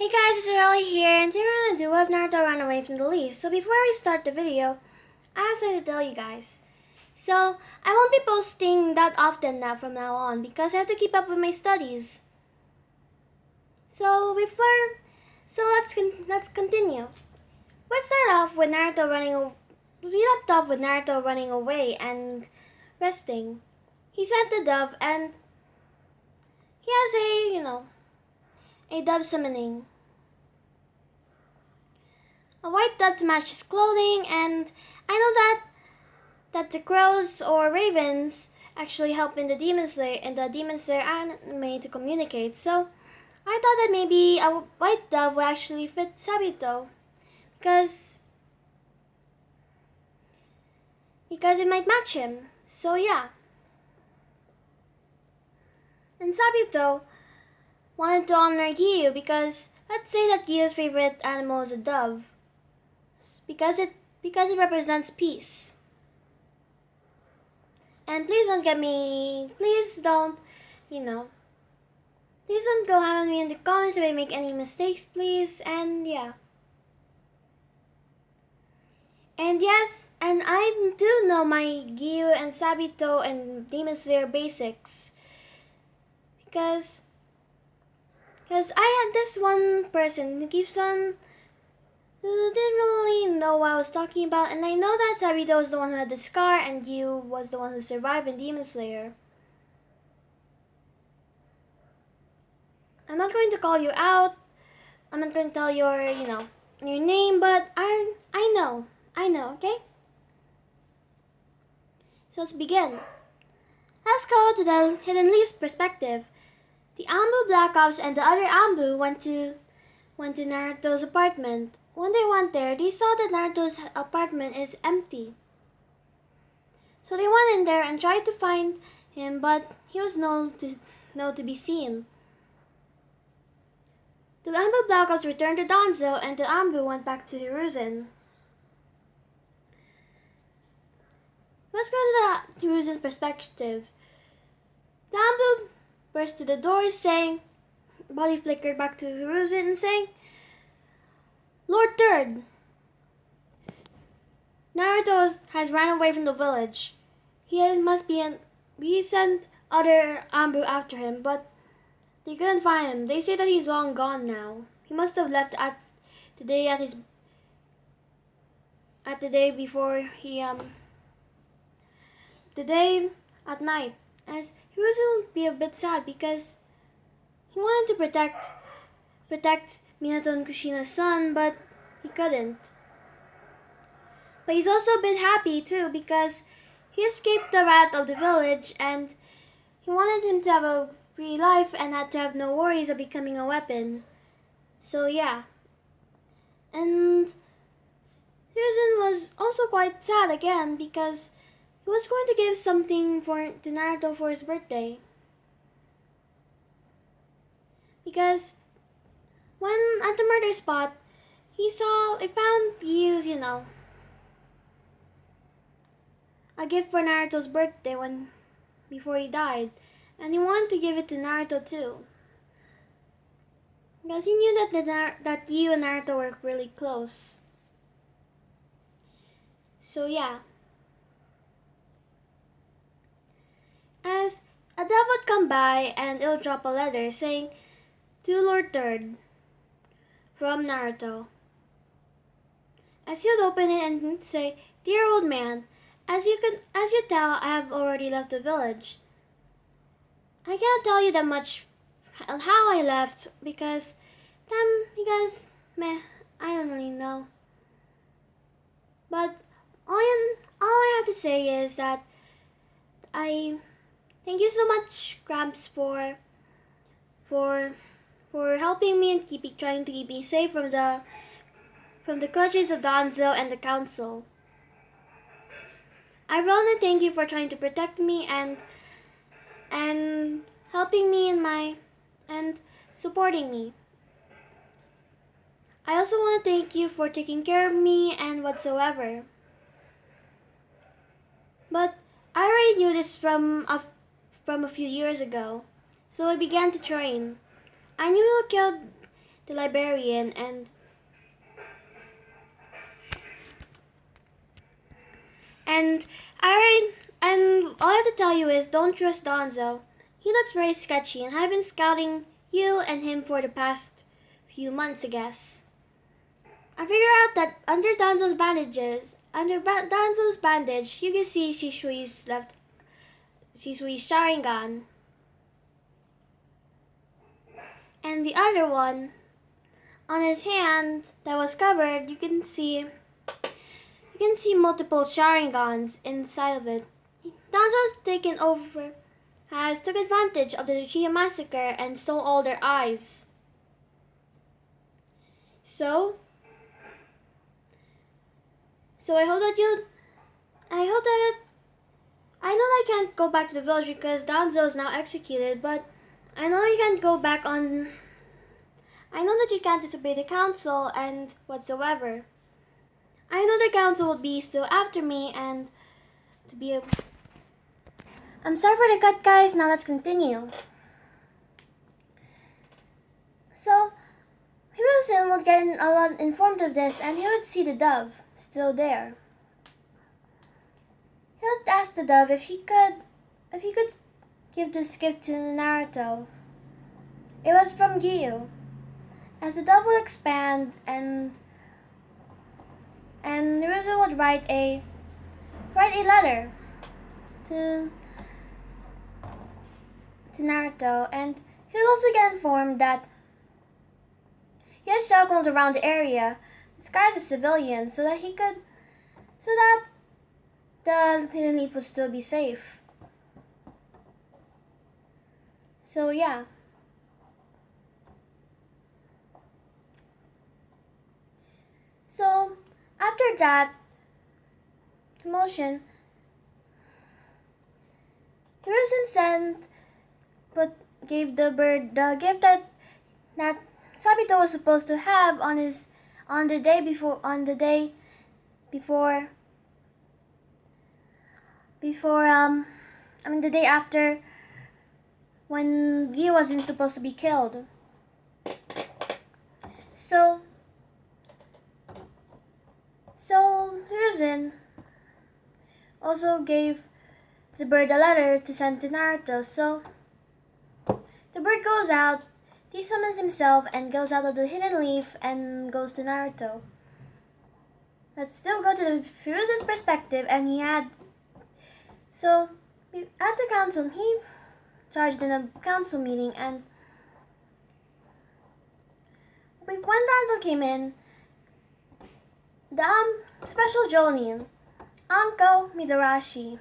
Hey guys, it's Riley here, and today we're gonna do If Naruto Ran Away from the Leaf. So before we start the video, I have something to tell you guys. So I won't be posting that often now from now on because I have to keep up with my studies. Let's continue. Let's start off with we left off with Naruto running away and resting. He sent the dove, and he has a dove summoning. A white dove to match his clothing, and I know that the crows or ravens actually help in the Demon Slayer anime to communicate. So I thought that maybe a white dove would actually fit Sabito because it might match him. So yeah. And Sabito wanted to honor Giyu because let's say that Giyu's favorite animal is a dove. Because it represents peace. And please don't go ham on me in the comments if I make any mistakes, please. And yeah. And yes, and I do know my Giyu and Sabito and Demon Slayer basics. Because I had this one person who didn't really know what I was talking about, and I know that Sabito was the one who had the scar and you was the one who survived in Demon Slayer. I'm not going to call you out. I'm not going to tell your name, but I know, okay? So let's begin. Let's go to the Hidden Leaf's perspective. The Ambu Black Ops and the other Ambu went to Naruto's apartment. When they went there, they saw that Naruto's apartment is empty. So they went in there and tried to find him, but he was nowhere to be seen. The Ambu Black Ops returned to Danzo, and the Ambu went back to Hiruzen. Let's go to the Hiruzen's perspective. The Ambu burst to the door, saying, body flickered back to Hiruzen and saying, Lord Third, Naruto has ran away from the village. He sent other Ambu after him, but they couldn't find him. They say that he's long gone now. He must have left the day at night, as Hiruzen would be a bit sad because he wanted to protect Minato and Kushina's son, but he couldn't. But he's also a bit happy too because he escaped the wrath of the village, and he wanted him to have a free life and had to have no worries of becoming a weapon. So yeah. And Hiruzen was also quite sad again because he was going to give something to Naruto for his birthday. Because when at the murder spot, he found Giyu's, a gift for Naruto's birthday before he died, and he wanted to give it to Naruto too. Because he knew that Giyu and Naruto were really close. So yeah. As a dove would come by and it'll drop a letter saying, to Lord Third, from Naruto. As he would open it and say, Dear old man, as you tell, I have already left the village. I cannot tell you that much how I left because I don't really know. But all I have to say is that I thank you so much, Gramps, for helping me and trying to keep me safe from the clutches of Danzo and the council. I want to thank you for trying to protect me and helping me and supporting me. I also want to thank you for taking care of me and whatsoever. But I already knew this from a few years ago, so I began to train. I knew the librarian, and I and all I have to tell you is don't trust Donzo. He looks very sketchy, and I've been scouting you and him for the past few months, I guess. I figure out that under Donzo's bandage, you can see Shishui's Sharingan. And the other one, on his hand that was covered, you can see multiple Sharingans inside of it. Has took advantage of the Uchiha massacre and stole all their eyes. So I hope that I know I can't go back to the village because Danzo is now executed, but I know you can't go back on. I know that you can't disobey the council and whatsoever. I know the council will be still after me and to be a. I'm sorry for the cut, guys. Now let's continue. So, Hiruzen would get a lot informed of this, and he would see the dove still there. He would ask the dove if he could give this gift to Naruto. It was from Gyu. As the dove will expand, and Hiruzen would write a letter to Naruto, and he would also get informed that he has jackals around the area, disguised as civilians, so that the hidden leaf would still be safe. So yeah. So after that commotion, Hiruzen gave the bird the gift that Sabito was supposed to have the day after when Gyu wasn't supposed to be killed. So Hiruzen also gave the bird a letter to send to Naruto. So the bird goes out, he summons himself and goes out of the hidden leaf and goes to Naruto. Let's still go to Hiruzen's perspective, and at the council, he charged in a council meeting, and when Danzo came in, the special Jonin, Anko Midarashi,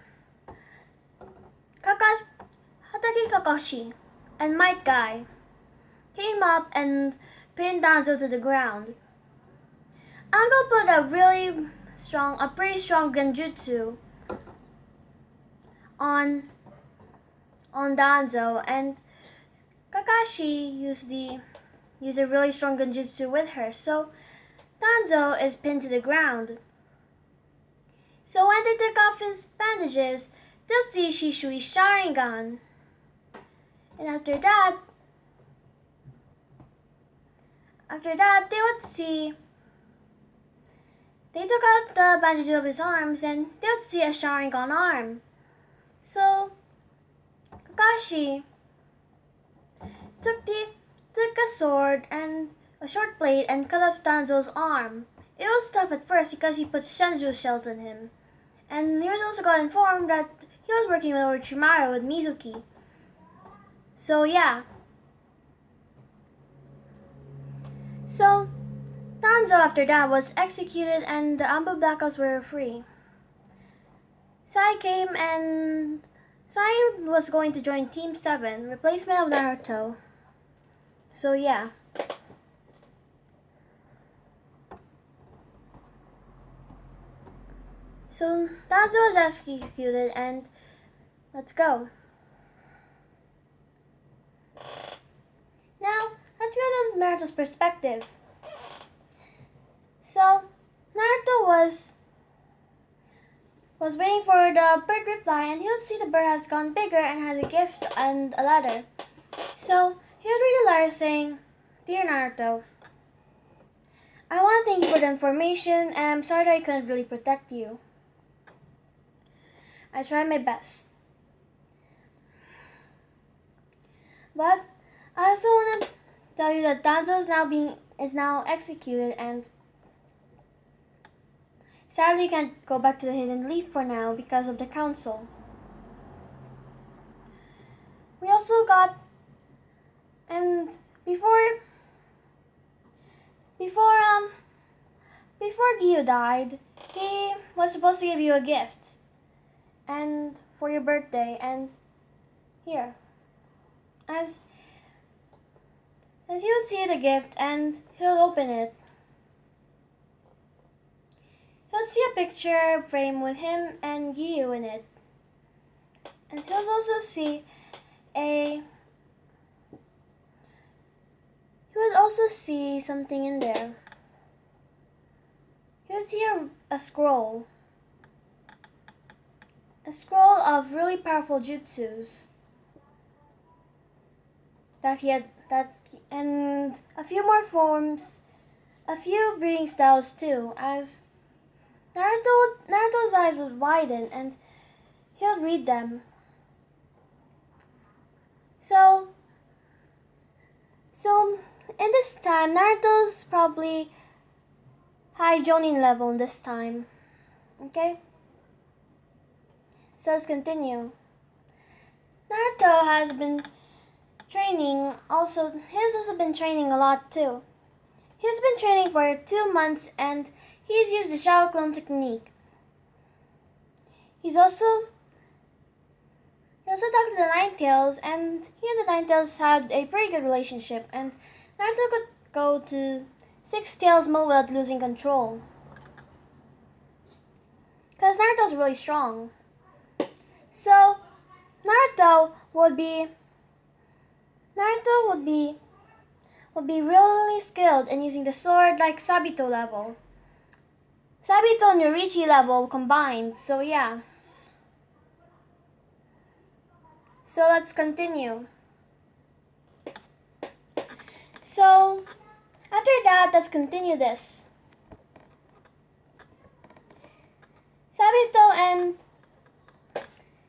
Hataki Kakashi, and Might Guy came up and pinned Danzo to the ground. Anko put a pretty strong genjutsu on Danzo, and Kakashi used a really strong genjutsu with her. So Danzo is pinned to the ground. So when they took off his bandages, they'll see Shishui's Sharingan. And after that they took out the bandages of his arms, and they would see a Sharingan arm. So Kakashi took a sword and a short blade and cut off Danzo's arm. It was tough at first because he put Senju shells in him. And he was also got informed that he was working with Orochimaru with Mizuki. So yeah. So Danzo after that was executed, and the Ambu Blackouts were free. Sai came, and Sai was going to join Team 7, replacement of Naruto. So yeah. So Danzo was executed, and let's go. Now, let's go to Naruto's perspective. So, Naruto was waiting for the bird reply, and he would see the bird has gone bigger and has a gift and a letter. So, he would read the letter saying, "Dear Naruto, I want to thank you for the information, and I'm sorry that I couldn't really protect you. I tried my best. But I also want to tell you that Danzo is now executed, and sadly you can't go back to the Hidden Leaf for now because of the council. We also got, and before before before Gio died, he was supposed to give you a gift, and for your birthday, and here, as he would see the gift and he'll open it. He'll see a picture frame with him and Gio in it, and he'll also see a. He would also see something in there. He would see a scroll. A scroll of really powerful jutsus and a few more forms, a few breeding styles too, as Naruto's eyes would widen and he'll read them. So in this time, Naruto's probably high Jonin level in this time. Okay? So let's continue. Naruto has been training he's also been training a lot too. He's been training for 2 months and he's used the shadow clone technique. He also talked to the Ninetales, and he and the Ninetales had a pretty good relationship, and Naruto could go to 6 Tails mode without losing control. Because Naruto's really strong. So Naruto would be really skilled in using the sword like Sabito level. Sabito and Yorichi level combined, so yeah. So let's continue. So after that, let's continue this.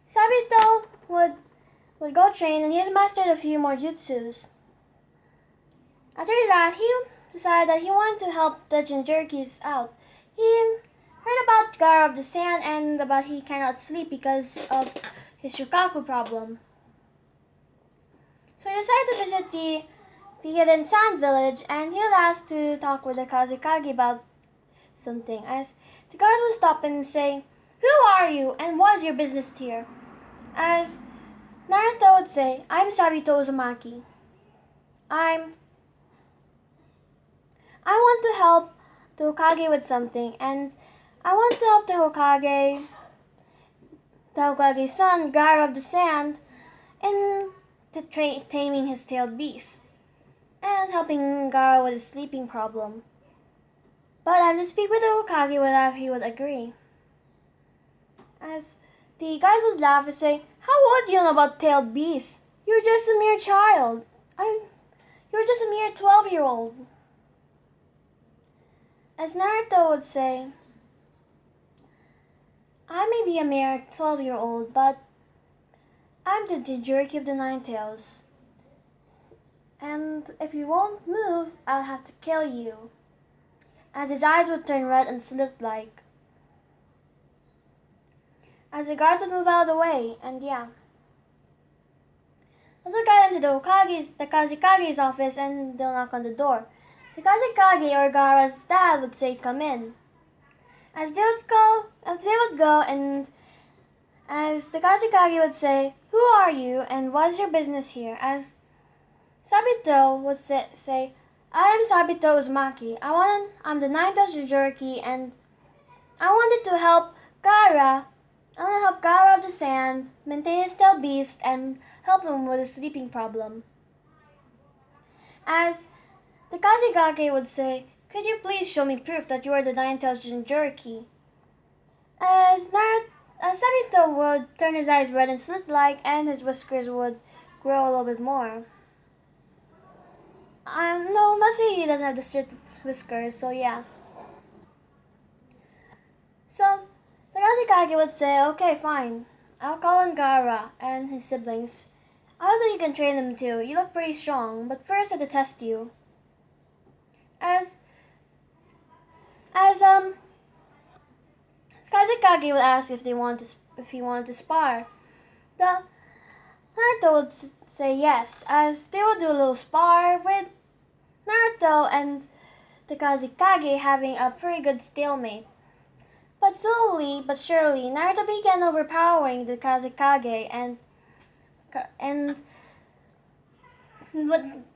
Sabito would go train, and he has mastered a few more jutsus. After that, he decided that he wanted to help the Jinchurikis out. He heard about Gaara of the Sand and about he cannot sleep because of his Shukaku problem. So he decided to visit the hidden sand village, and he was asked to talk with the Kazekage about something, as the guard would stop him saying, "Who are you and what is your business here?" As Naruto would say, "I'm Sabito Uzumaki. I want to help the Hokage with something, and I want to help the Hokage's son, Gaara of the Sand, in taming his tailed beast, and helping Gaara with his sleeping problem. But I have to speak with the Hokage whether he would agree." As the guys would laugh and say, "How would you know about tailed beasts? You're just a mere child. You're just a mere 12-year-old. As Naruto would say, "I may be a mere 12-year-old, but I'm the Jinchuriki of the Ninetales. And if you won't move, I'll have to kill you." As his eyes would turn red and slit-like. As the guards would move out of the way, and yeah. Also got him to the Kazekage's office, and they'll knock on the door. The Kazekage or Gaara's dad would say, "Come in." As they would go, and as the Kazekage would say, "Who are you and what's your business here?" As Sabito would say, "I am Sabito Uzumaki. I'm the Ninetales Jinchuriki, and I wanted to help Gaara. I want to help Gaara of the Sand maintain his tailed beast and help him with his sleeping problem." As the Kazekage would say, "Could you please show me proof that you are the Ninetales Jinchuriki?" As Sabito would turn his eyes red and slit-like, and his whiskers would grow a little bit more. No, mostly he doesn't have the straight whiskers, so yeah. So the Kazekage would say, okay, fine. I'll call on Gaara and his siblings. I know you can train them too. You look pretty strong, but first I have to test you. As as Kazekage would ask if he wanted to spar. The Naruto would say yes, as they would do a little spar with Naruto and the Kazekage having a pretty good stalemate. But slowly but surely, Naruto began overpowering the Kazekage, and but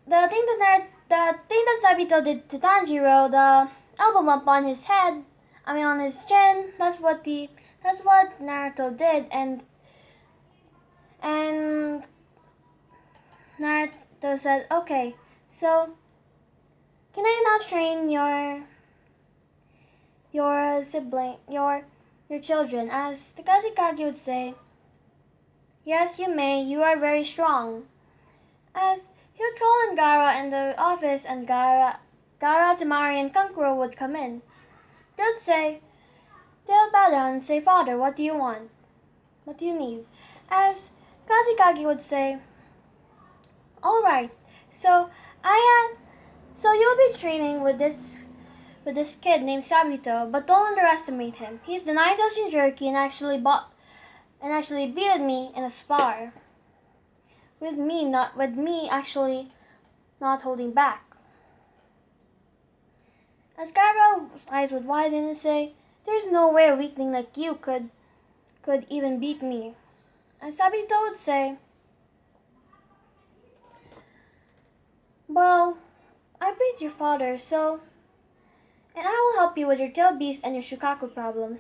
the thing that Sabito did to Tanjiro, the elbow bump on his head, on his chin, that's what Naruto did, and Naruto said, okay, so can I now train your sibling, your children? As the Kazekage would say, yes, you may. You are very strong. As he would call in Gaara in the office, and Gaara, Temari, and Kankuro would come in. They'll bow down and say, Father, what do you want? What do you need? As Kazekage would say, all right. So you'll be training with this kid named Sabito, but don't underestimate him. He's the 9,000 jerky and actually beat me in a spar. With me actually not holding back. As Gaara's eyes would widen and say, there's no way a weakling like you could even beat me. And Sabito would say, well, I beat your father, and I will help you with your tail beast and your Shukaku problem,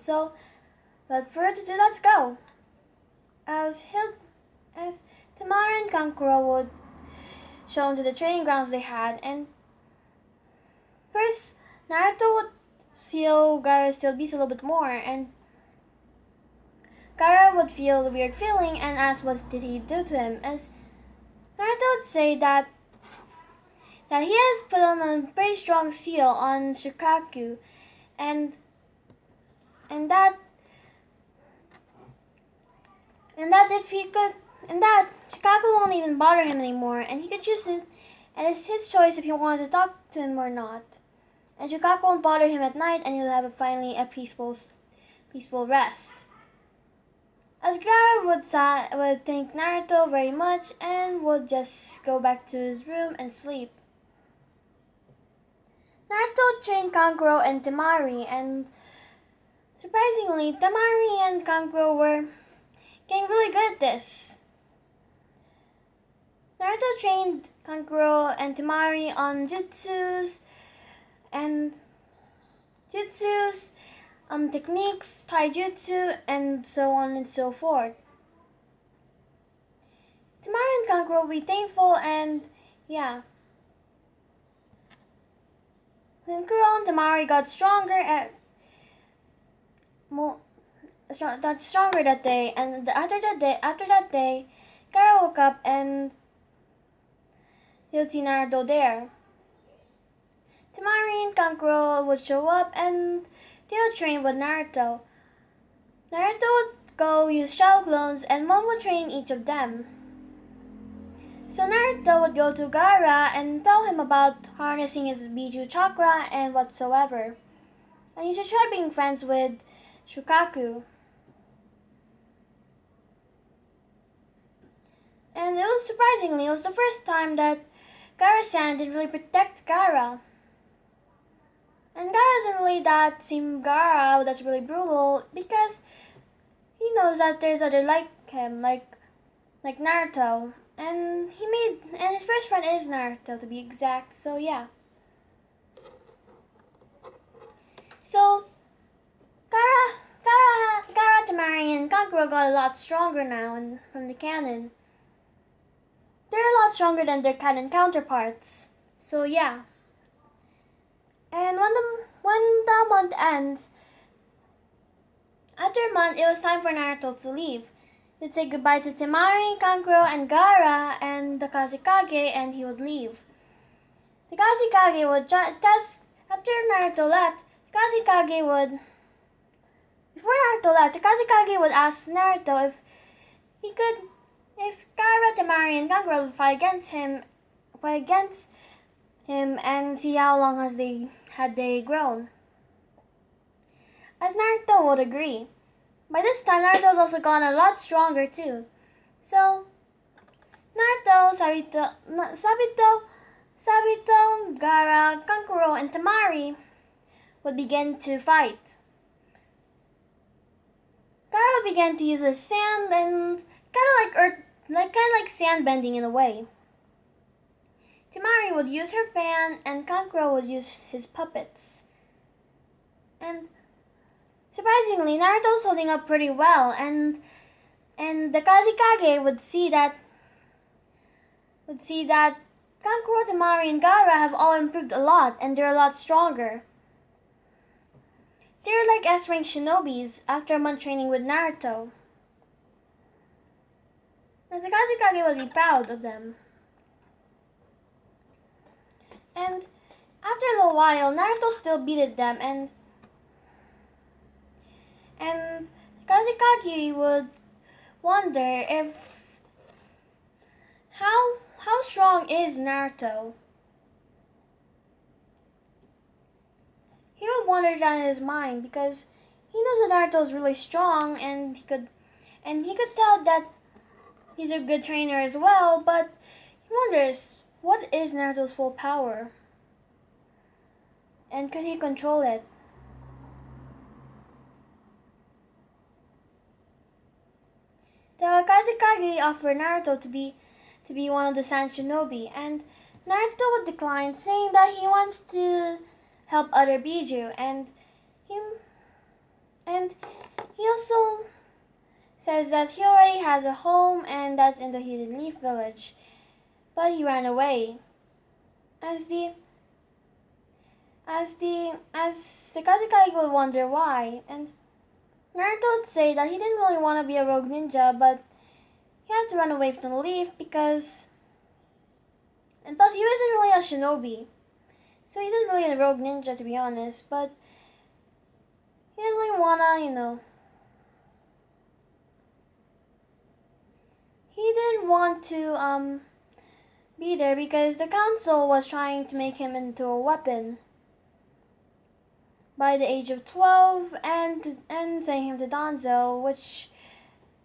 but further to let's go. As Tamara and Kankuro would show him to the training grounds they had, and first Naruto would seal Gaara's tail beast a little bit more, and Gaara would feel the weird feeling and ask what did he do to him, as Naruto would say that he has put on a pretty strong seal on Shukaku, and that if he could, and that Shukaku won't even bother him anymore, and he could choose it, and it's his choice if he wanted to talk to him or not. And Shukaku won't bother him at night, and he'll have finally a peaceful rest. As Gaara would thank Naruto very much and would just go back to his room and sleep. Naruto trained Kankuro and Temari, and surprisingly, Temari and Kankuro were getting really good at this. Naruto trained Kankuro and Temari on jutsus, techniques, taijutsu, and so on and so forth. Temari and Kankuro will be thankful, and yeah. Kankuro and Temari got stronger that day, and after that day, Gaara woke up and he'll see Naruto there. Temari and Kankuro would show up and they would train with Naruto. Naruto would go use shadow clones and one would train each of them. So Naruto would go to Gaara and tell him about harnessing his Biju chakra and whatsoever. And you should try being friends with Shukaku. And it was the first time that Gaara-san didn't really protect Gaara. And Gaara isn't really that same Gaara that's really brutal, because he knows that there's other like him, like Naruto. And his best friend is Naruto, to be exact, so yeah. So Gaara, Temari, and Kankuro got a lot stronger now from the canon. They're a lot stronger than their canon counterparts. So yeah. And when the month ends, after a month, it was time for Naruto to leave. He'd say goodbye to Temari, Kankuro, and Gaara, and the Kazekage, and he would leave. the Kazekage would test after Naruto left. Kazekage would before Naruto left. The Kazekage would ask Naruto if Gaara, Temari, and Kankuro would fight against him, and see how long had they grown. As Naruto would agree. By this time, Naruto's also gotten a lot stronger too. So Naruto, Sabito, Gaara, Kankuro, and Temari would begin to fight. Gaara began to use his sand and kind of like sand bending in a way. Temari would use her fan, and Kankuro would use his puppets. And surprisingly, Naruto's holding up pretty well, and the Kazekage would see that Kankuro, Temari, and Gaara have all improved a lot, and they're a lot stronger. They're like S-rank shinobis after a month training with Naruto. As the Kazekage would be proud of them. And after a little while, Naruto still beated them, and Kazekage would wonder if how strong is Naruto? He would wonder that in his mind because he knows that Naruto is really strong, and he could tell that he's a good trainer as well, but he wonders, what is Naruto's full power? And could he control it? The Kazekage offered Naruto to be one of the Sand Shinobi, and Naruto would decline, saying that he wants to help other Biju, and he also says that he already has a home, and that's in the Hidden Leaf Village, but he ran away. As the Kazekage would wonder why, and Naruto would say that he didn't really want to be a rogue ninja, but he had to run away from the leaf because, and plus he wasn't really a shinobi, so he isn't really a rogue ninja to be honest, but he didn't really wanna, he didn't want to be there because the council was trying to make him into a weapon by the age of 12 and sending him to Danzo, which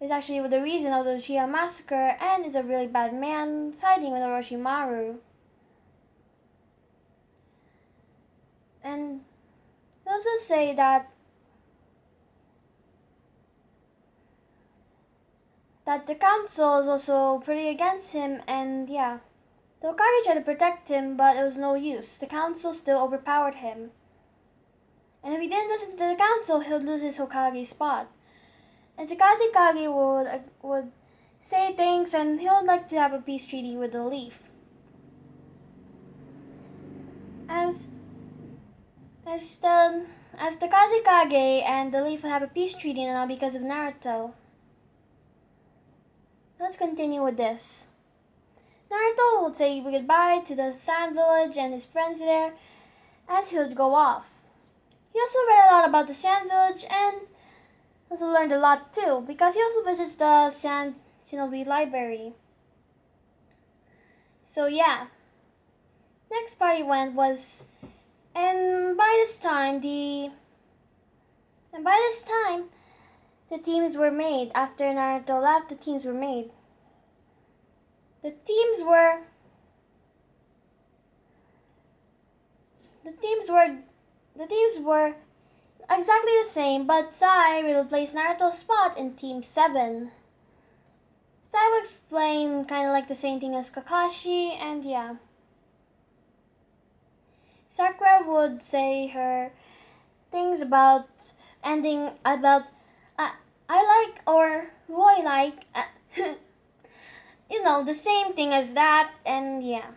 is actually the reason of the Uchiha massacre, and is a really bad man siding with Orochimaru. And they also say that the council is also pretty against him, and yeah. The Hokage tried to protect him, but it was no use. The council still overpowered him. And if he didn't listen to the council, he'll lose his Hokage spot. And the Kazekage would say things, and he would like to have a peace treaty with the Leaf. As the Kazekage and the Leaf would have a peace treaty now because of Naruto. Let's continue with this. Naruto would say goodbye to the Sand Village and his friends there as he would go off. He also read a lot about the Sand Village and also learned a lot too, because he also visits the Sand Shinobi Library. So yeah, next part he went was, and by this time the teams were made. After Naruto left, the teams were made. The teams were exactly the same, but Sai will place Naruto's spot in Team 7. Sai will explain kind of like the same thing as Kakashi, and yeah. Sakura would say her things about ending, about I like or who I like, the same thing as that, and yeah.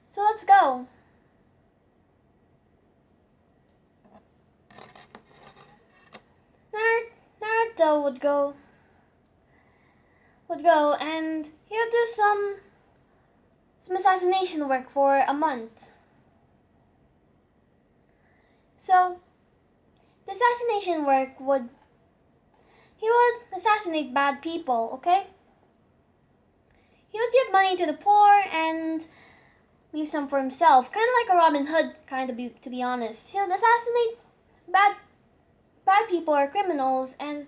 So let's go. Naruto would go and he would do some assassination work for a month. So, the assassination work he would assassinate bad people, okay? He would give money to the poor and leave some for himself, kind of like a Robin Hood, to be honest. He would assassinate bad people or criminals and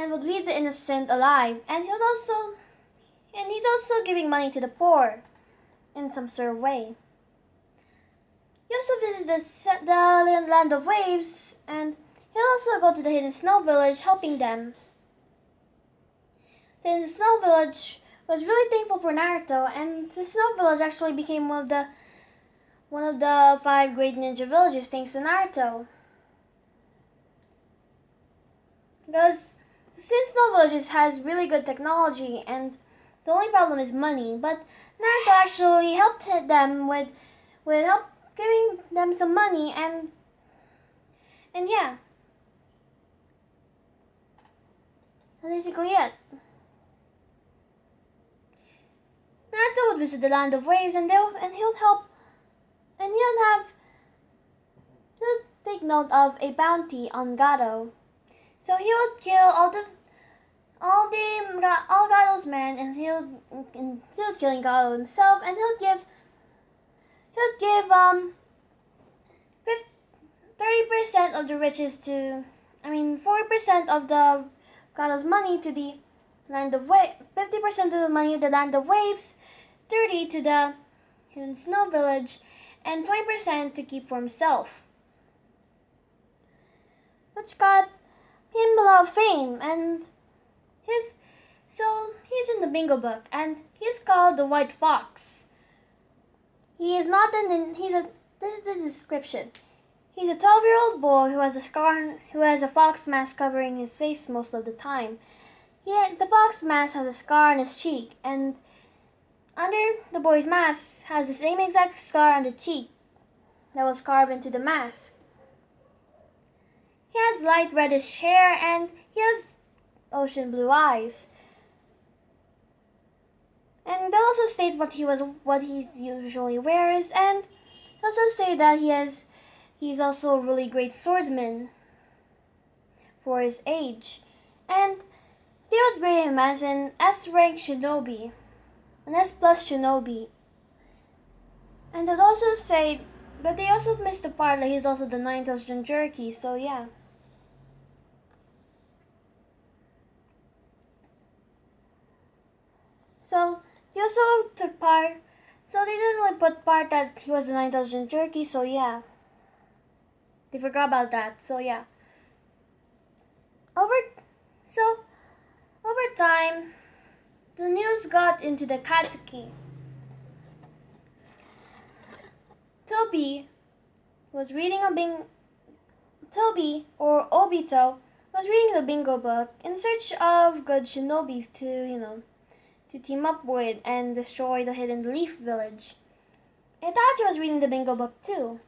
would leave the innocent alive. And he's also giving money to the poor in some sort of way. He also visited the land of waves, and he'll also go to the hidden snow village, helping them. The hidden snow village was really thankful for Naruto, and the snow village actually became one of the 5 great ninja villages thanks to Naruto. Because since snow villages has really good technology, and the only problem is money, but Naruto actually helped them with help giving them some money and yeah. That's basically it. Naruto would visit the land of waves and he'll take note of a bounty on Gato. So he would kill all Gato's men, and he'll killing Gato himself, and he'll give 30% of the riches 40% of the Gato's money to the land of waves, 50% of the money of the land of waves, 30 to the hidden snow village, and 20% to keep for himself. Which got him a lot of fame, and he's in the bingo book, and he's called the White Fox. This is the description. He's a 12-year-old boy who has a fox mask covering his face most of the time. The fox mask has a scar on his cheek, and under the boy's mask has the same exact scar on the cheek that was carved into the mask. He has light reddish hair, and he has ocean blue eyes. And they'll also state what he usually wears, and they'll also say that he's also a really great swordsman for his age. And they would grade him as an S rank shinobi, an S plus shinobi. And they'd also say, but they also missed the part that he's also the 9th Jinchuriki, so yeah. So they also took part, so they didn't really put part that he was the 9th Jinchuriki, so yeah. They forgot about that, so yeah. Over time, the news got into the Katsuki. Toby or Obito was reading the bingo book in search of good shinobi to team up with and destroy the hidden leaf village. Itachi was reading the bingo book too.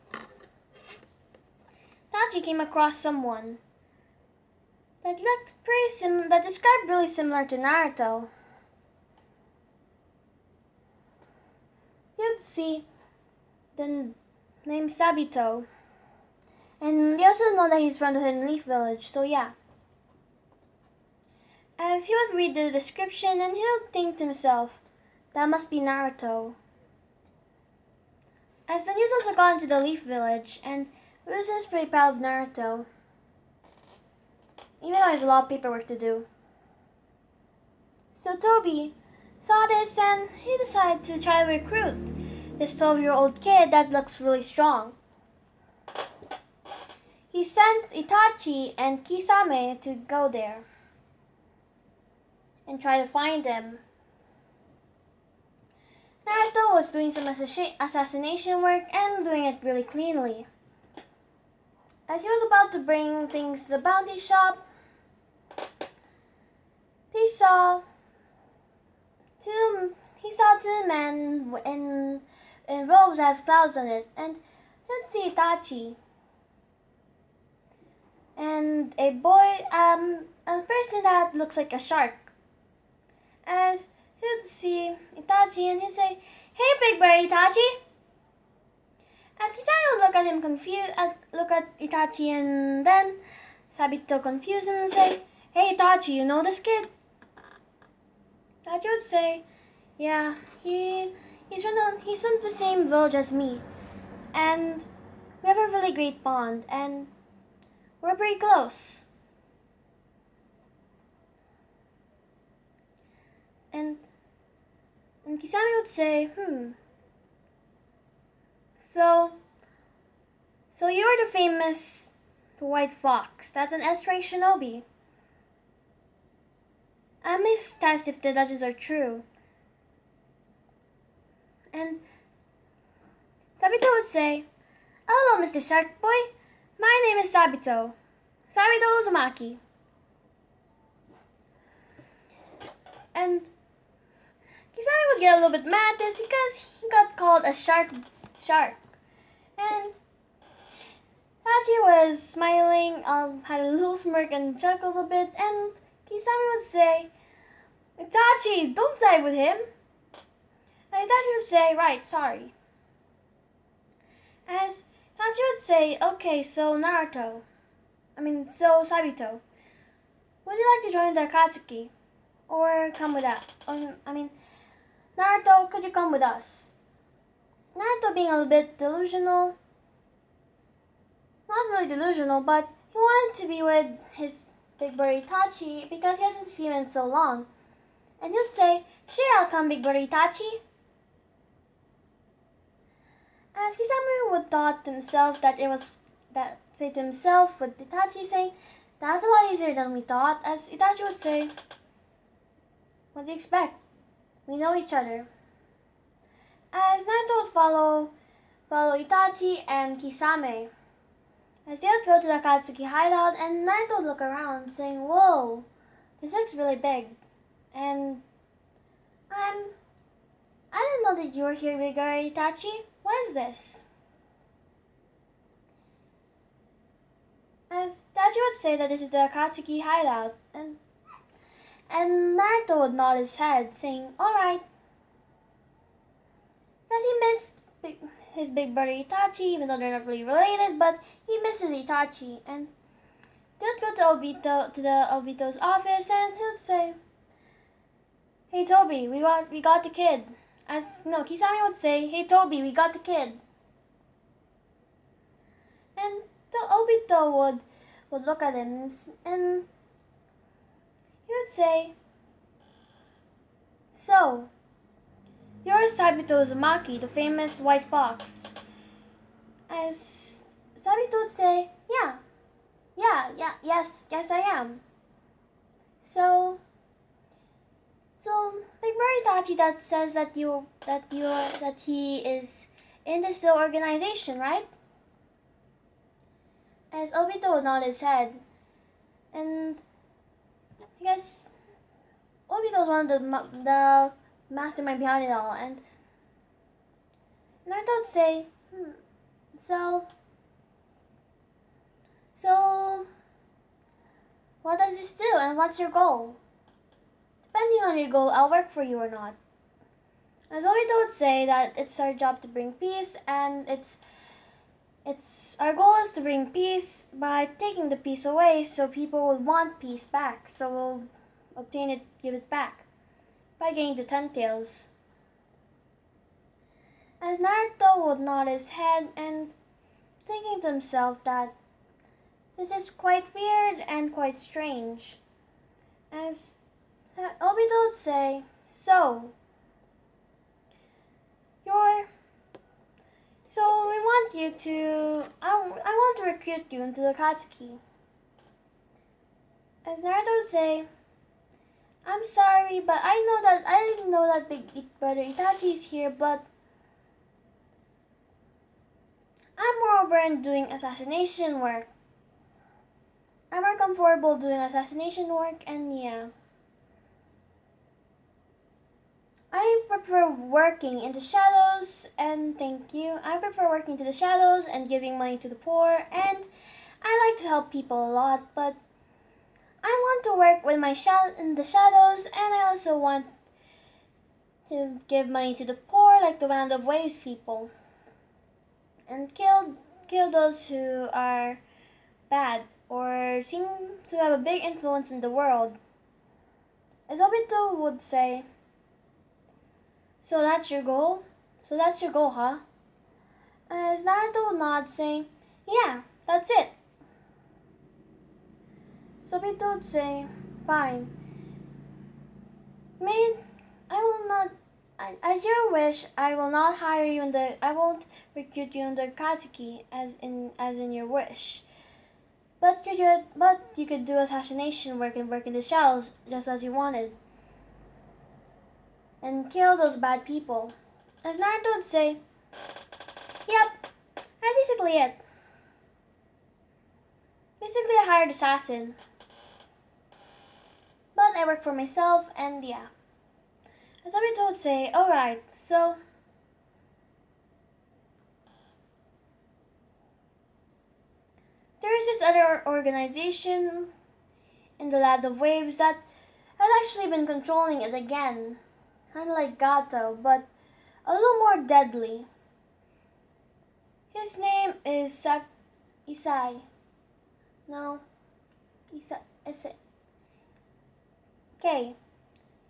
Itachi came across someone that described really similar to Naruto. You'd see the name Sabito. And they also know that he's from the Hidden Leaf Village, so yeah. As he would read the description, and he would think to himself, that must be Naruto. As the news also got into the Leaf Village, and Rusen is pretty proud of Naruto, even though he has a lot of paperwork to do. So Toby saw this, and he decided to try to recruit this 12-year-old kid that looks really strong. He sent Itachi and Kisame to go there and try to find them. Naruto was doing some assassination work and doing it really cleanly. As he was about to bring things to the bounty shop, he saw two men in robes that has clouds on it, and he would see Itachi and a person that looks like a shark. As he'd see Itachi and he'd say, "Hey, Big Bear Itachi!" And Kisame would look at him confused, look at Itachi, and then Sabito confused and say, "Hey Itachi, you know this kid?" Itachi would say, "Yeah, he's from the same village as me, and we have a really great bond, and we're pretty close." And Kisame would say, So you're the famous White Fox. That's an S-rank shinobi. I must test if the legends are true. And Sabito would say, "Hello, Mr. Shark Boy. My name is Sabito. Sabito Uzumaki." And Kisame would get a little bit mad because he got called a shark. And Tachi was smiling, had a little smirk and chuckled a bit, and Kisame would say, "Itachi, don't side with him." And Itachi would say, "Right, sorry." As Itachi would say, "Okay, so Sabito, would you like to join the Akatsuki? Or come with us? Naruto, could you come with us?" Naruto being a little bit delusional, not really delusional, but he wanted to be with his big brother Itachi because he hasn't seen him in so long. And he'd say, "Sure, I'll come, big brother Itachi." As Kisame would thought to himself say to himself with Itachi saying, "That's a lot easier than we thought," as Itachi would say, "What do you expect? We know each other." As Naruto would follow Itachi and Kisame, as they would go to the Akatsuki hideout, and Naruto would look around saying, "Whoa, this looks really big. And I didn't know that you were here, big brother Itachi. What is this?" As Itachi would say that this is the Akatsuki hideout, and Naruto would nod his head, saying, "All right." Because he missed his big brother Itachi, even though they're not really related, but he misses Itachi. And they would go to the Obito's office, and he would say, "Hey Toby, we got the kid." Kisame would say, "Hey Toby, we got the kid." And the Obito would look at him, and he would say, "So, you're Sabito Uzumaki, the famous white fox." As Sabito would say, yes, I am." So Big Brother Itachi that says that he is in this little organization, right? As Obito would nod his head, and I guess Obito is one of the mastermind behind it all, and Naruto would say, so what does this do, and what's your goal? Depending on your goal, I'll work for you or not." As Obito would say that it's our job to bring peace, and it's our goal is to bring peace by taking the peace away, so people will want peace back. So we'll obtain it, give it back by getting the 10 tails. As Naruto would nod his head and thinking to himself that this is quite weird and quite strange. As Obito would say, "So we want you to, I want to recruit you into the Katsuki." As Naruto would say, "I'm sorry, but I didn't know that big brother Itachi is here, but I'm more over in doing assassination work. I'm more comfortable doing assassination work, and yeah. I prefer working in the shadows, and thank you. I prefer working to the shadows and giving money to the poor, and I like to help people a lot, but I want to work with in the shadows, and I also want to give money to the poor like the Round of Waves people, and kill those who are bad or seem to have a big influence in the world. As Obito would say, so that's your goal? So that's your goal, huh? As Naruto would nod, saying, yeah, that's it. So Obito would say, fine. May I will not, as your wish, I will not hire you in the, I won't recruit you in the Katsuki as in your wish. But you could do assassination work and work in the shadows just as you wanted. And kill those bad people. As Naruto would say, yep, that's basically it. Basically a hired assassin. But I work for myself and yeah. As Obito would say, alright, so there is this other organization in the Land of Waves that had actually been controlling it again. Kinda like Gato, but a little more deadly. His name is Isai. No. Isai. K.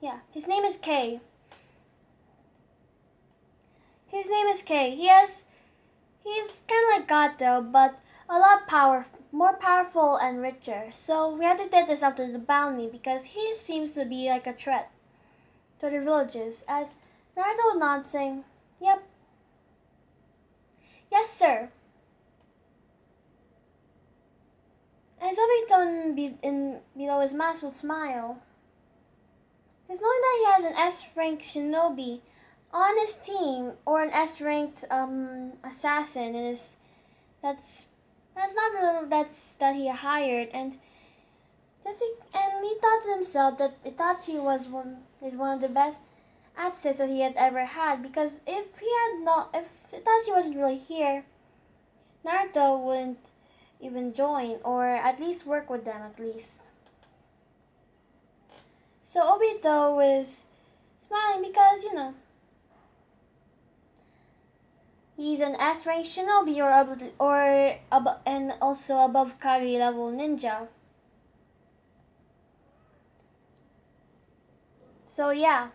Yeah, his name is K. His name is K. He's kinda like Gato, but a lot more powerful and richer. So we have to take this up to the bounty because he seems to be like a threat to the villages. As Naruto nods saying, yep. Yes, sir. As Obito below his mask would smile. Because knowing that he has an S-rank shinobi on his team or an S-ranked assassin in his that's not really that he hired and he thought to himself that Itachi is one of the best assets that he had ever had because if Itachi wasn't really here, Naruto wouldn't even join or at least work with them at least. So Obito was smiling because he's an S-rank shinobi and also above Kage level ninja. So yeah.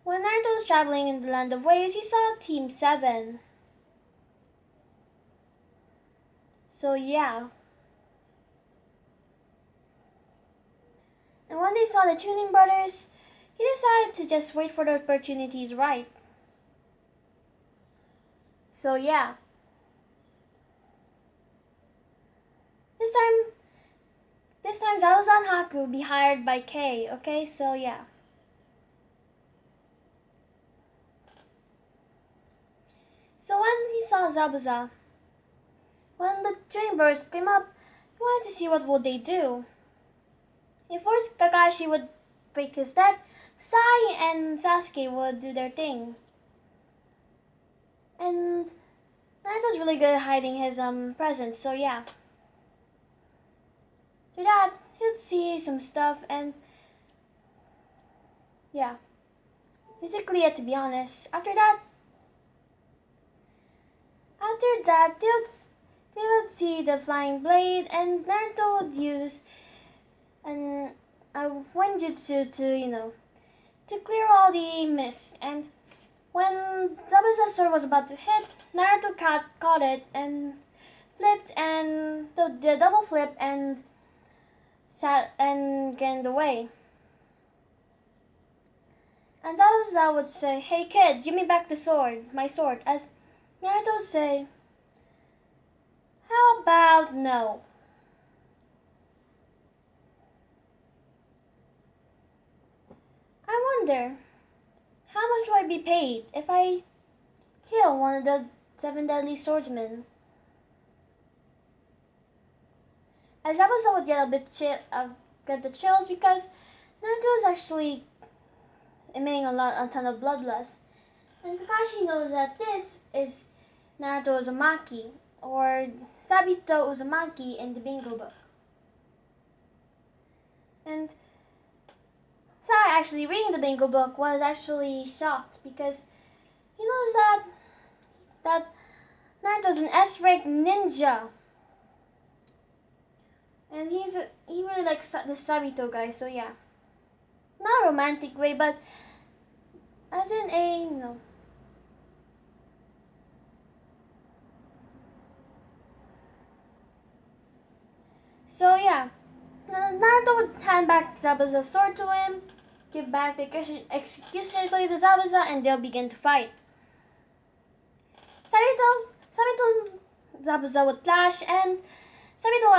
When Naruto was traveling in the Land of Waves, he saw Team 7. So yeah. And when they saw the Tuning Brothers, he decided to just wait for the opportunities right. So yeah. This time Zabuza and Haku will be hired by K, okay? So yeah. So when he saw Zabuza, when the Tuning Brothers came up, he wanted to see what would they do. If first Kakashi would break his deck, Sai and Sasuke would do their thing. And Naruto's really good at hiding his presence, so yeah. After that, he'll see some stuff and yeah. Basically it, to be honest. After that they would see the flying blade and Naruto would use a Wenjutsu to clear all the mist. And when Zabuza's sword was about to hit, Naruto caught it and flipped and the double flip and gained away. And Zabuza would say, "Hey kid, give me back my sword," as Naruto would say, "How about no?" I wonder, how much would I be paid if I kill one of the 7 deadly swordsmen? As Zabuza would get get the chills because Naruto is actually emitting a ton of bloodlust. And Kakashi knows that this is Naruto Uzumaki, or Sabito Uzumaki in the Bingo book. And Sai, actually reading the bingo book, was actually shocked because he knows that Naruto's an S-rank ninja, and he really likes the Sabito guy. So yeah, not a romantic way, but as in a So yeah, Naruto would hand back Zabuza's sword to him, give back the executioner's blade to Zabuza, and they'll begin to fight. Sabito, Zabuza would clash, and Sabito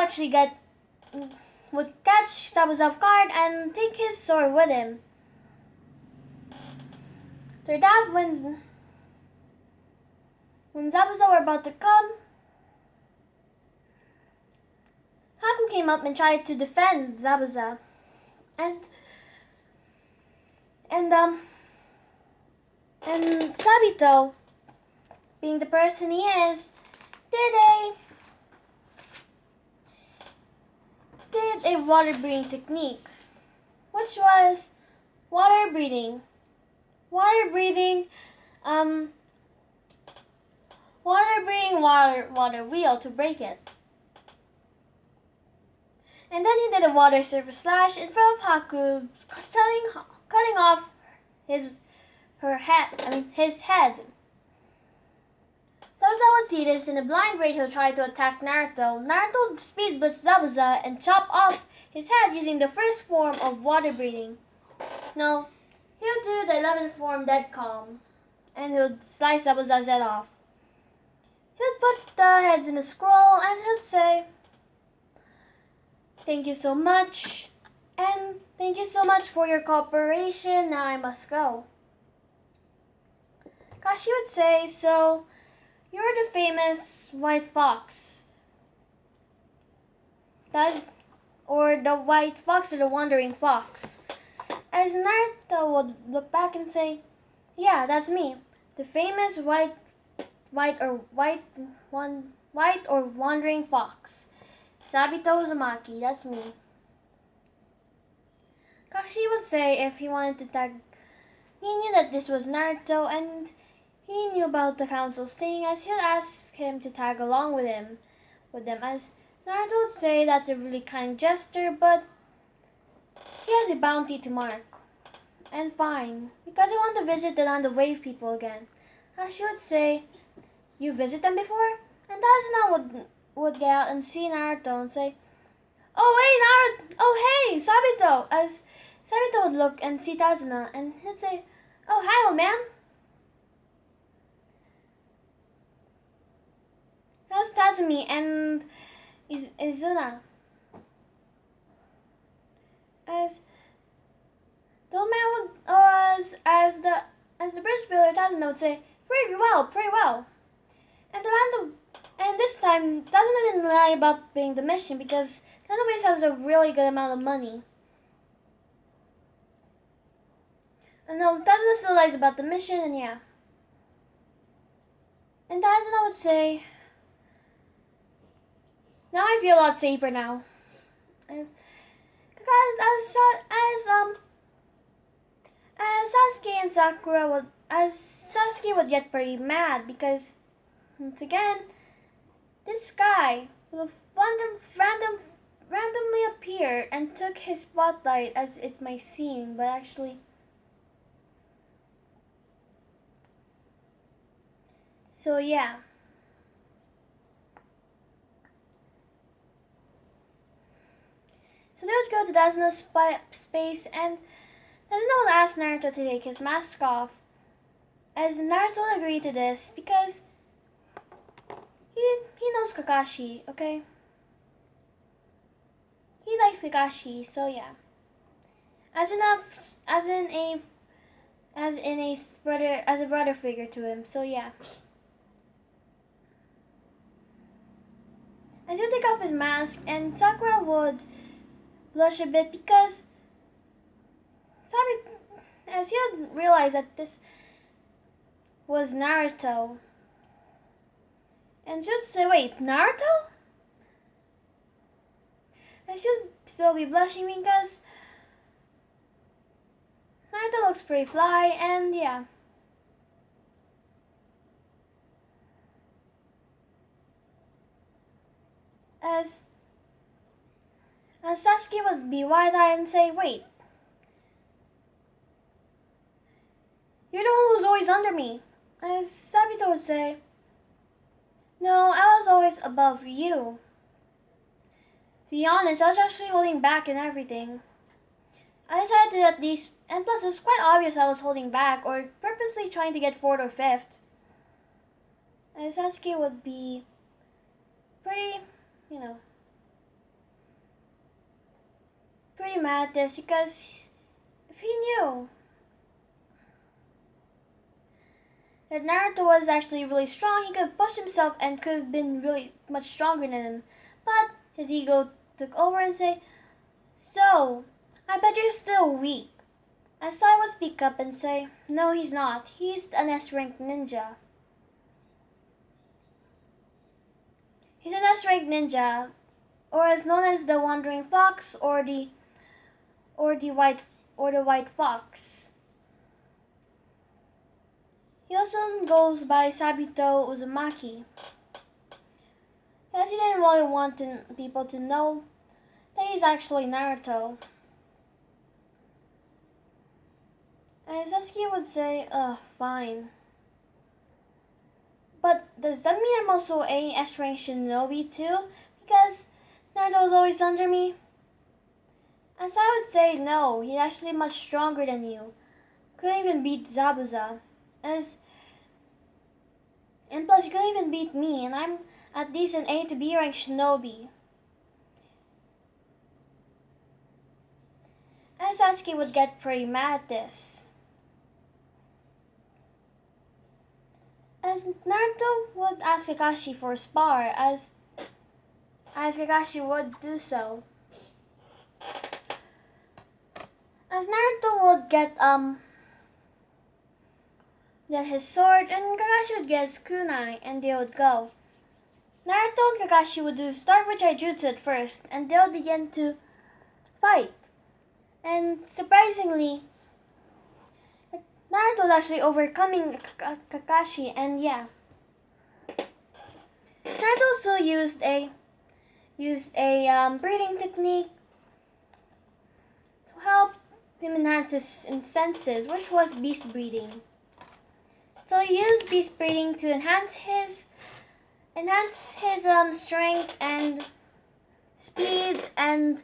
would catch Zabuza off guard and take his sword with him. After that, when Zabuza were about to come, Haku came up and tried to defend Zabuza, and and Sabito, being the person he is, did a water breathing technique, which was water breathing, um, water wheel to break it. And then he did a water surface slash in front of Haku, cutting off his head. Zabuza would see this in a blind rage to try to attack Naruto. Naruto speed boosts Zabuza and chop off his head using the first form of water breathing. Now, he'll do the 11th form Dead Calm, and he'll slice Zabuza's head off. He'll put the heads in a scroll and he'll say, "Thank you so much, and thank you so much for your cooperation. Now I must go." Kashi would say, "So, you're the famous white fox. Or the white fox or the wandering fox." As Naruto would look back and say, "Yeah, that's me. The famous white or wandering fox. Sabito Uzumaki, that's me." Kashi would say if he wanted to tag, he knew that this was Naruto and he knew about the council's thing, as he'd ask him to tag along with them, as Naruto would say that's a really kind gesture, but he has a bounty to mark. And fine, because I want to visit the land of wave people again. Kashi would say, "You visit them before?" And Tazuna would get out and see Naruto and say, "Oh hey Naruto, oh hey Sabito," as Sabito would look and see Tazuna and he'd say, "Oh hi old man. How's Tazumi and Izuna?" As the old man would, as the bridge builder Tazuna would say, pretty well. And this time Tazuna didn't lie about being the mission because Tazuna has a really good amount of money. And no, Tazuna still lies about the mission, and yeah. And Tazuna would say, "Now I feel a lot safer now." As Sasuke would get pretty mad because once again this guy would randomly appeared and took his spotlight, as it might seem, but actually. So yeah. So they would go to Dazuna's space, and Dazuna would ask Naruto to take his mask off, as Naruto would agree to this because he knows Kakashi, okay? He likes Kakashi, so yeah. As a brother figure to him, so yeah. As he'll take off his mask, and Sakura would blush a bit because as he'll realize that this was Naruto. And she'll say, "Wait, Naruto?" And she'll still be blushing because Naruto looks pretty fly, and yeah. As Sasuke would be wide-eyed and say, "Wait, you're the one who's always under me." As Sabito would say, "No, I was always above you. To be honest, I was actually holding back and everything. I decided to at least, and plus it was quite obvious I was holding back or purposely trying to get fourth or fifth." And Sasuke would be pretty, you know, pretty mad at this because if he knew that Naruto was actually really strong, he could have pushed himself and could have been really much stronger than him. But his ego took over and say, "So, I bet you're still weak." And Sai would speak up and say, "No, he's not. He's an S-ranked ninja. He's an S-ranked ninja, or as known as the Wandering Fox or the White Fox." He also goes by Sabito Uzumaki, as he didn't really want people to know that he's actually Naruto. And Sasuke would say, fine. But does that mean I'm also a S-rank shinobi too? Because Naruto's always under me? And I would say no, he's actually much stronger than you. Couldn't even beat Zabuza. And plus you couldn't even beat me, and I'm at least an A to B rank shinobi. And Sasuke would get pretty mad at this. As Naruto would ask Kakashi for a spar, as Kakashi would do so. As Naruto would get his sword, and Kakashi would get his kunai, and they would go. Naruto and Kakashi would start with Taijutsu at first, and they would begin to fight. And surprisingly, Naruto was actually overcoming Kakashi, and yeah. Naruto also used a breathing technique to help him enhance his senses, which was beast breathing. So he used beast breathing to enhance his strength and speed and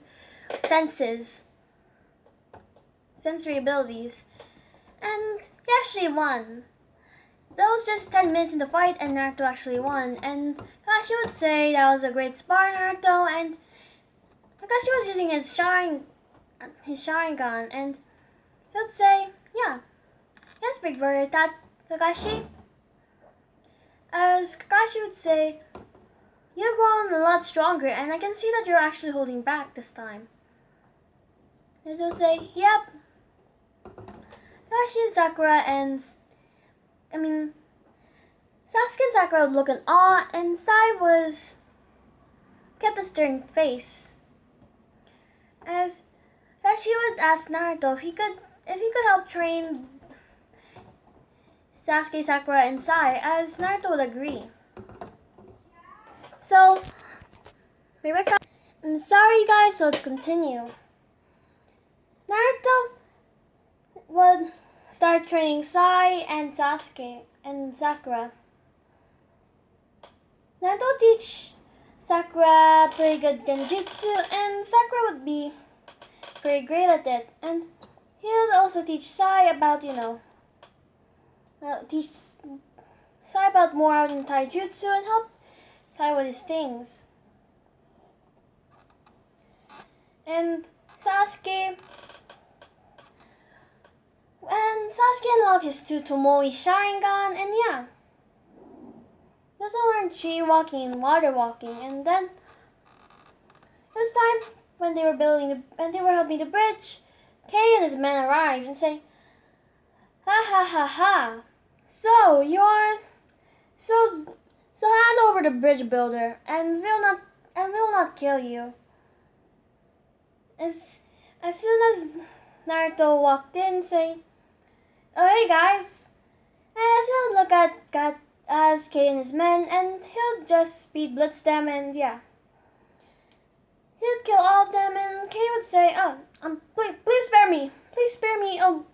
sensory abilities. And he actually won. That was just 10 minutes in the fight, and Naruto actually won. And Kakashi would say that was a great spar, Naruto, and Kakashi was using his Sharingan, and he would say, "Yeah, yes, big brother, that Kakashi." As Kakashi would say, "You've grown a lot stronger, and I can see that you're actually holding back this time." And he would say, "Yep." Kakashi and Sakura Sasuke and Sakura would look in awe, and Sai kept a stern face. As Kakashi would ask Naruto if he could help train Sasuke, Sakura, and Sai, as Naruto would agree. So, I'm sorry guys, so let's continue. Naruto would start training Sai and Sasuke and Sakura. Naruto would teach Sakura pretty good genjutsu, and Sakura would be pretty great at it. And he would also teach Sai about, teach Sai about more out in taijutsu and help Sai with his things. And Sasuke unlocked his two Tomoe Sharingan, and yeah. He also learned tree walking and water walking, and then it was time when they were helping the bridge. Kay and his men arrived and say, "Ha ha ha ha! So hand over the bridge builder, and we'll not kill you." As soon as Naruto walked in saying, "Oh hey guys," as he'll look at Sasuke and his men, and he'll just speed blitz them, and yeah, he'd kill all of them, and Kay would say, "Oh, please spare me, oh,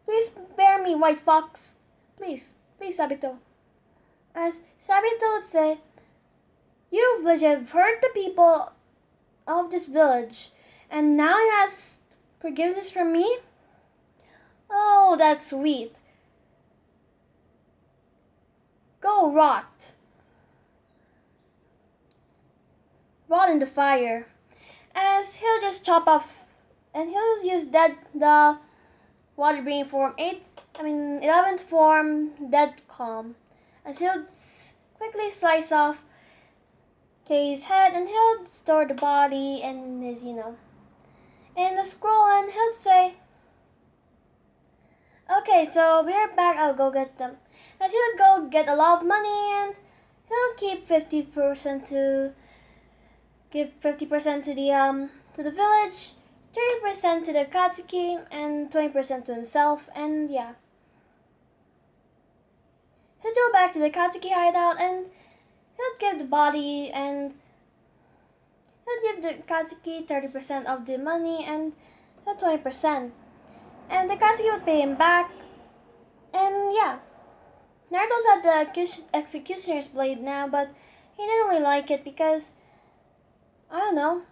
please spare me, White Fox, please, Sabito." As Sabito would say, "You have hurt the people of this village, and now you ask forgiveness from me? Oh, that's sweet. Go rot in the fire." As he'll just chop off, and he'll use the water being form 11th form dead calm, as he'll quickly slice off Kay's head, and he'll store the body in his in the scroll, and he'll say, "Okay, so we're back, I'll go get them." As he'll go get a lot of money, and he'll keep 50% to give 50% to the village, 30% to the Katsuki, and 20% to himself, and yeah. He'll go back to the Katsuki hideout, and he'll give the body, and he'll give the Katsuki 30% of the money, and he'll 20%. And the Katsuki would pay him back, and yeah. Naruto's had the Executioner's Blade now, but he didn't really like it because, I don't know,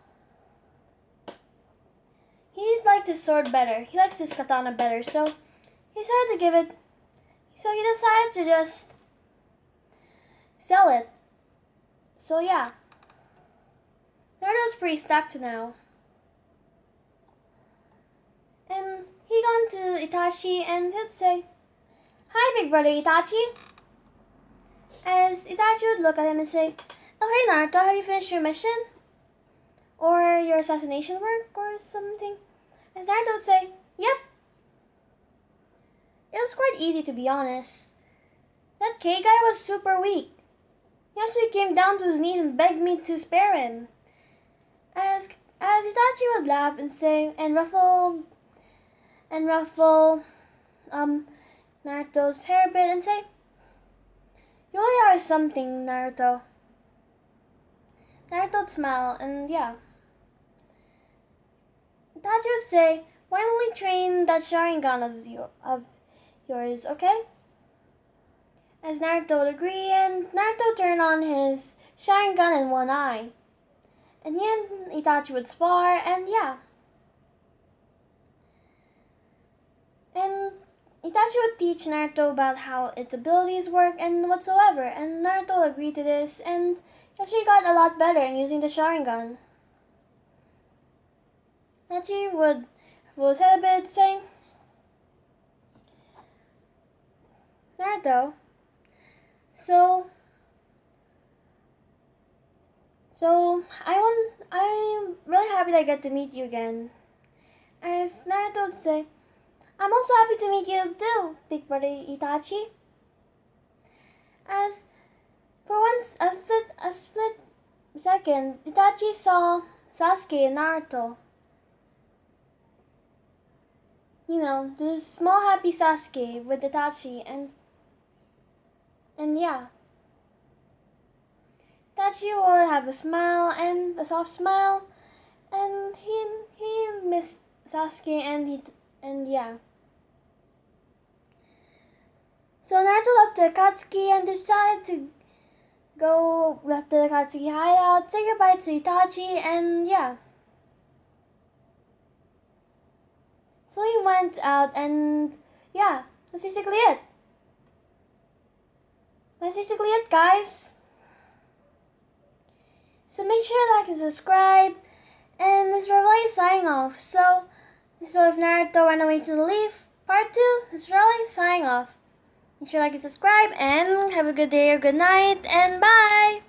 he liked his sword better. He likes his katana better, so he decided to give it. So he decided to just sell it. So yeah, Naruto's pretty stacked now. And he gone to Itachi, and he'd say, "Hi, big brother Itachi." As Itachi would look at him and say, "Oh hey Naruto, have you finished your mission? Or your assassination work or something?" As Naruto would say, "Yep. It was quite easy, to be honest. That K guy was super weak. He actually came down to his knees and begged me to spare him." As Itachi would laugh and say, and ruffle Naruto's hair a bit and say, "You really are something, Naruto." Naruto would smile, and yeah. Itachi would say, "Why don't we train that Sharingan of yours, okay?" As Naruto would agree, and Naruto turned on his Sharingan in one eye. And he and Itachi would spar, and yeah. And Itachi would teach Naruto about how its abilities work and whatsoever, and Naruto agreed to this, and Itachi got a lot better in using the Sharingan. Itachi would roll his head a bit, saying, "Naruto, so I'm really happy that I get to meet you again." As Naruto would say, "I'm also happy to meet you too, big brother Itachi." As for once a split second, Itachi saw Sasuke and Naruto. This small happy Sasuke with Itachi, and yeah. Itachi will have a smile, and a soft smile, and he missed Sasuke, and yeah. So Naruto left the Akatsuki and decided to go left the Akatsuki hideout, say goodbye to Itachi, and yeah. So he went out, and yeah, that's basically it. That's basically it, guys. So make sure to like and subscribe, and this is Riley signing off. So this is what if Naruto ran away to the leaf, part 2. This is Riley signing off. Make sure to like and subscribe, and have a good day or good night, and bye!